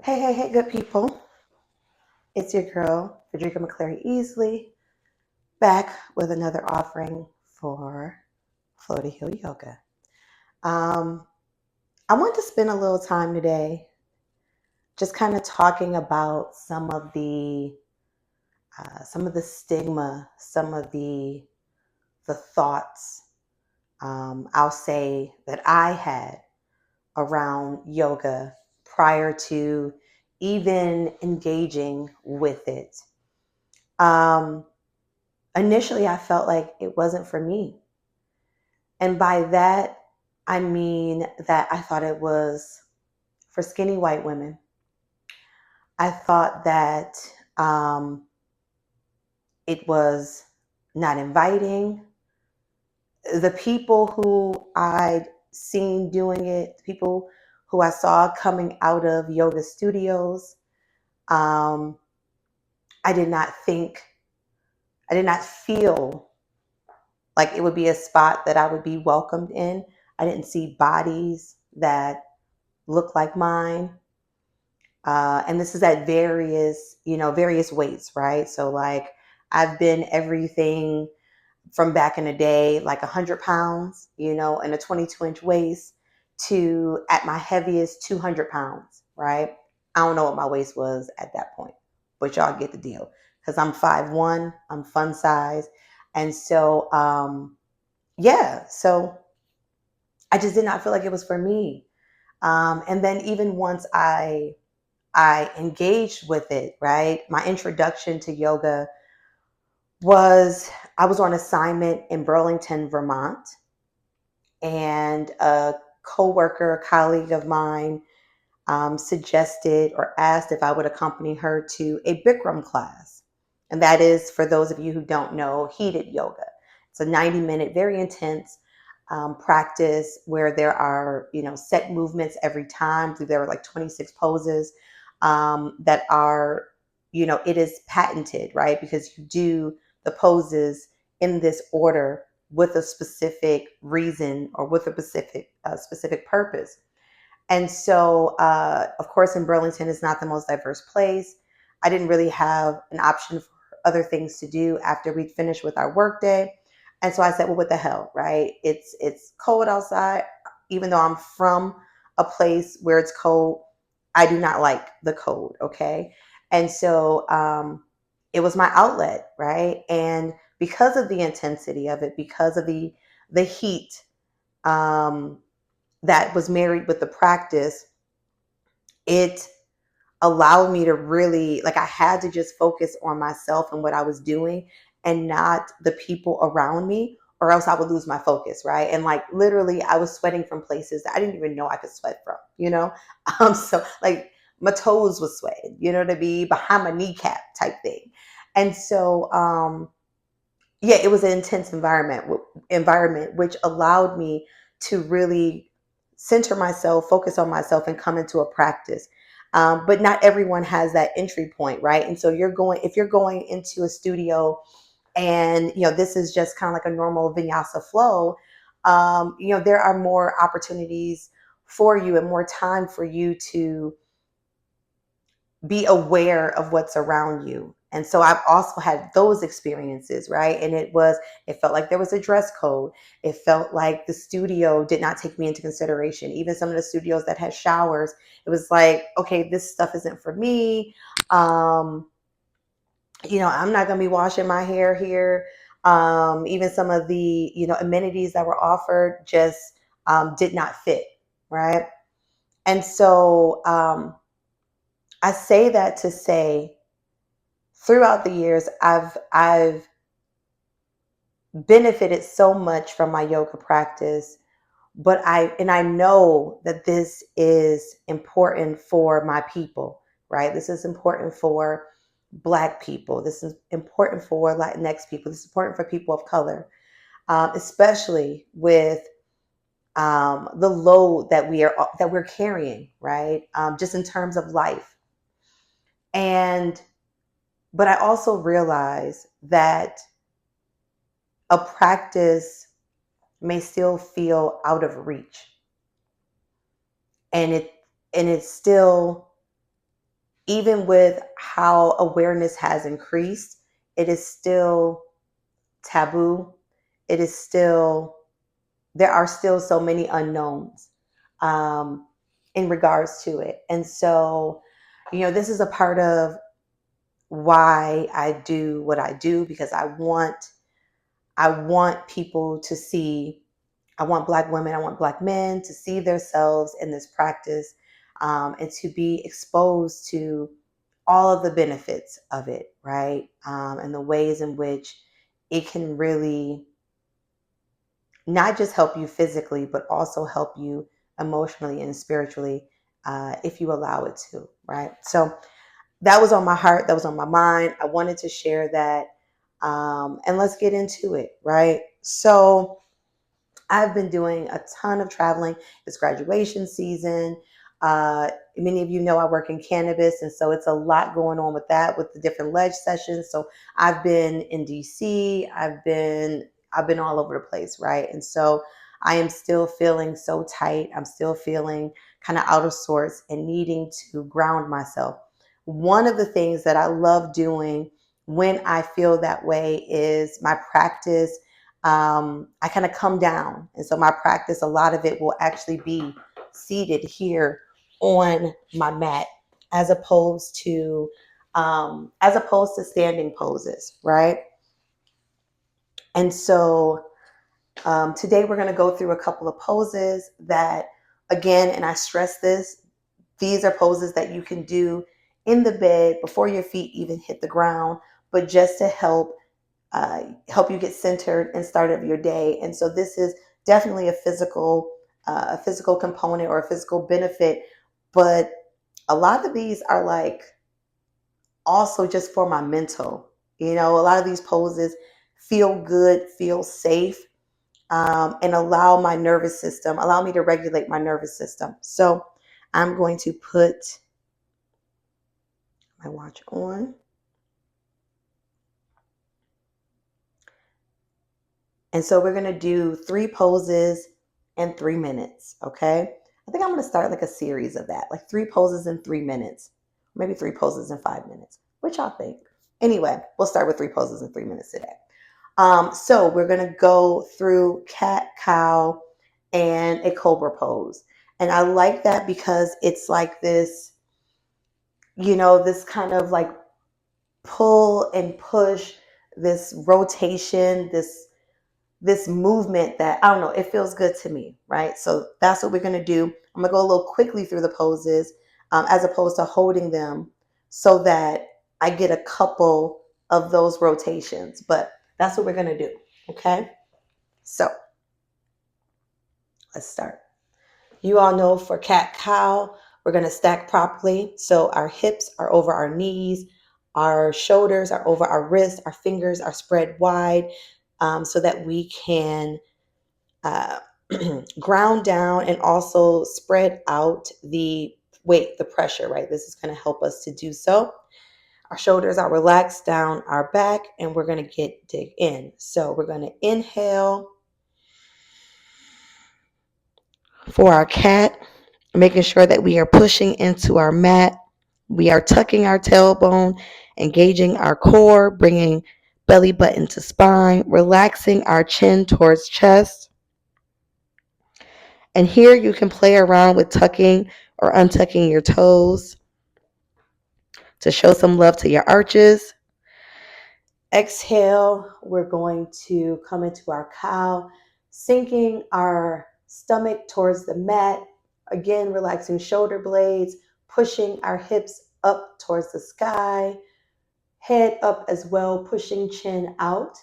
Hey, good people. It's your girl, Frederica McClary Easley, back with another offering for Flow to Heal Yoga. Um, I want to spend a little time today just kind of talking about some of the stigma, some of the thoughts I'll say that I had around yoga prior to even engaging with it. Um, Initially, I felt like it wasn't for me. And by that, I mean that I thought it was for skinny white women. I thought that um, it was not inviting. The people who I'd seen doing it, the people who I saw coming out of yoga studios, um, I did not think, I did not feel like it would be a spot that I would be welcomed in. I didn't see bodies that looked like mine. And this is at various weights, right? So like I've been everything from back in the day, like 100 pounds, and a 22-inch waist to at my heaviest 200 pounds, right? I don't know what my waist was at that point, but y'all get the deal. Because I'm 5'1", I'm fun size. And so, yeah, so I just did not feel like it was for me. And then even once I engaged with it, right? My introduction to yoga was I was on assignment in Burlington, Vermont, and a coworker, a colleague of mine, suggested or asked if I would accompany her to a Bikram class. And that is, for those of you who don't know, heated yoga. It's a 90-minute, very intense practice where there are, set movements every time. There are like 26 poses that are, it is patented, right? Because you do the poses in this order with a specific reason or with a specific purpose. And so, of course, in Burlington is not the most diverse place. I didn't really have an option for other things to do after we'd finished with our workday. And so I said, well, what the hell, right? It's cold outside. Even though I'm from a place where it's cold, I do not like the cold, okay? And so it was my outlet, right? And because of the intensity of it, because of the heat, um, that was married with the practice, it allowed me to really, like, I had to just focus on myself and what I was doing and not the people around me, or else I would lose my focus, right? And like literally, I was sweating from places that I didn't even know I could sweat from, so like my toes was sweating, to be behind my kneecap type thing. And so, yeah, it was an intense environment, which allowed me to really center myself, focus on myself, and come into a practice. But not everyone has that entry point, right? And so if you're going into a studio, and this is just kind of like a normal vinyasa flow, there are more opportunities for you and more time for you to be aware of what's around you. And so I've also had those experiences, right? And it felt like there was a dress code. It felt like the studio did not take me into consideration. Even some of the studios that had showers, it was like, okay, this stuff isn't for me. I'm not going to be washing my hair here. Even some of the, amenities that were offered just did not fit, right? And so, I say that to say, throughout the years, I've benefited so much from my yoga practice, but I know that this is important for my people, right? This is important for Black people. This is important for Latinx people. This is important for people of color, especially with the load that we're carrying, right? Just in terms of life. And But I also realize that a practice may still feel out of reach. And it's still even with how awareness has increased, it is still taboo. It is still, there are still so many unknowns um, in regards to it. And so, this is a part of why I do what I do, because I want people to see, I want Black women, I want Black men to see themselves in this practice, and to be exposed to all of the benefits of it, right? And the ways in which it can really not just help you physically, but also help you emotionally and spiritually, if you allow it to, right? So that was on my heart, that was on my mind. I wanted to share that. And let's get into it, right? So I've been doing a ton of traveling. It's graduation season. Many of you know I work in cannabis, and so it's a lot going on with that, with the different ledge sessions. So I've been in DC. I've been all over the place, right? And so I am still feeling so tight. I'm still feeling kind of out of sorts and needing to ground myself. One of the things that I love doing when I feel that way is my practice. I kind of come down. And so my practice, a lot of it will actually be seated here on my mat, as opposed to standing poses, right? And so today we're going to go through a couple of poses that, again, and I stress this, these are poses that you can do in the bed before your feet even hit the ground, but just to help you get centered and start of your day. And so this is definitely a physical component or a physical benefit, but a lot of these are like also just for my mental. A lot of these poses feel good, feel safe, and allow me to regulate my nervous system. So I'm going to put my watch on. And so we're going to do 3 poses in 3 minutes, okay? I think I'm going to start like a series of that, like 3 poses in 3 minutes, maybe 3 poses in 5 minutes. What y'all think? Anyway, we'll start with 3 poses in 3 minutes today. So we're going to go through cat, cow, and a cobra pose. And I like that because it's like this, this kind of like pull and push, this rotation, this movement that, I don't know, it feels good to me, right? So that's what we're going to do. I'm going to go a little quickly through the poses, as opposed to holding them, so that I get a couple of those rotations. But that's what we're going to do. Okay. So let's start. You all know for cat cow, we're going to stack properly. So our hips are over our knees, our shoulders are over our wrists, our fingers are spread wide, so that we can uh, ground down and also spread out the weight, the pressure, right? This is going to help us to do so. Our shoulders are relaxed down our back, and we're going to dig in. So we're going to inhale for our cat, making sure that we are pushing into our mat. We are tucking our tailbone, engaging our core, bringing belly button to spine, relaxing our chin towards chest. And here you can play around with tucking or untucking your toes to show some love to your arches. Exhale, we're going to come into our cow, sinking our stomach towards the mat. Again, relaxing shoulder blades, pushing our hips up towards the sky, head up as well, pushing chin out.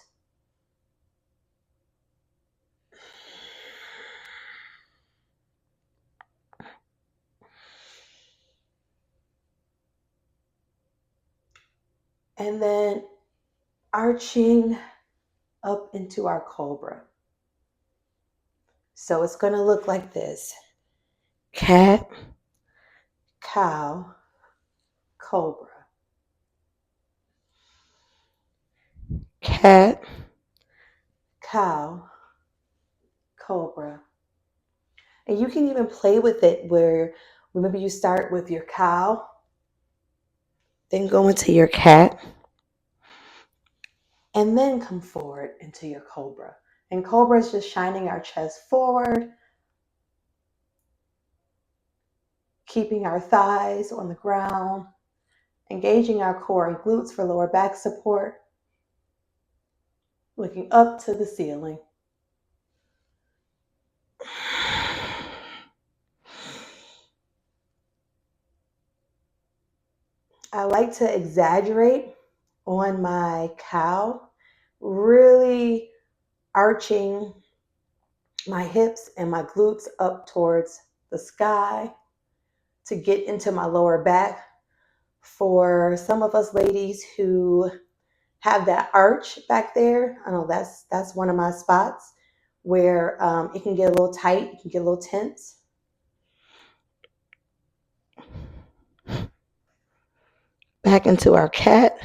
And then arching up into our cobra. So it's going to look like this: cat, cow, cobra. Cat, cow, cobra. And you can even play with it where maybe you start with your cow Then go into your cat. And then come forward into your cobra. And cobra is just shining our chest forward, keeping our thighs on the ground, engaging our core and glutes for lower back support, looking up to the ceiling. I like to exaggerate on my cow, really arching my hips and my glutes up towards the sky to get into my lower back. For some of us ladies who have that arch back there, I know that's one of my spots where it can get a little tight, it can get a little tense. Back into our cat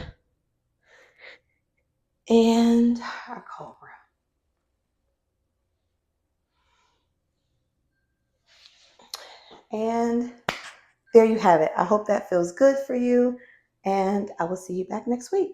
and our cobra. And there you have it. I hope that feels good for you, and I will see you back next week.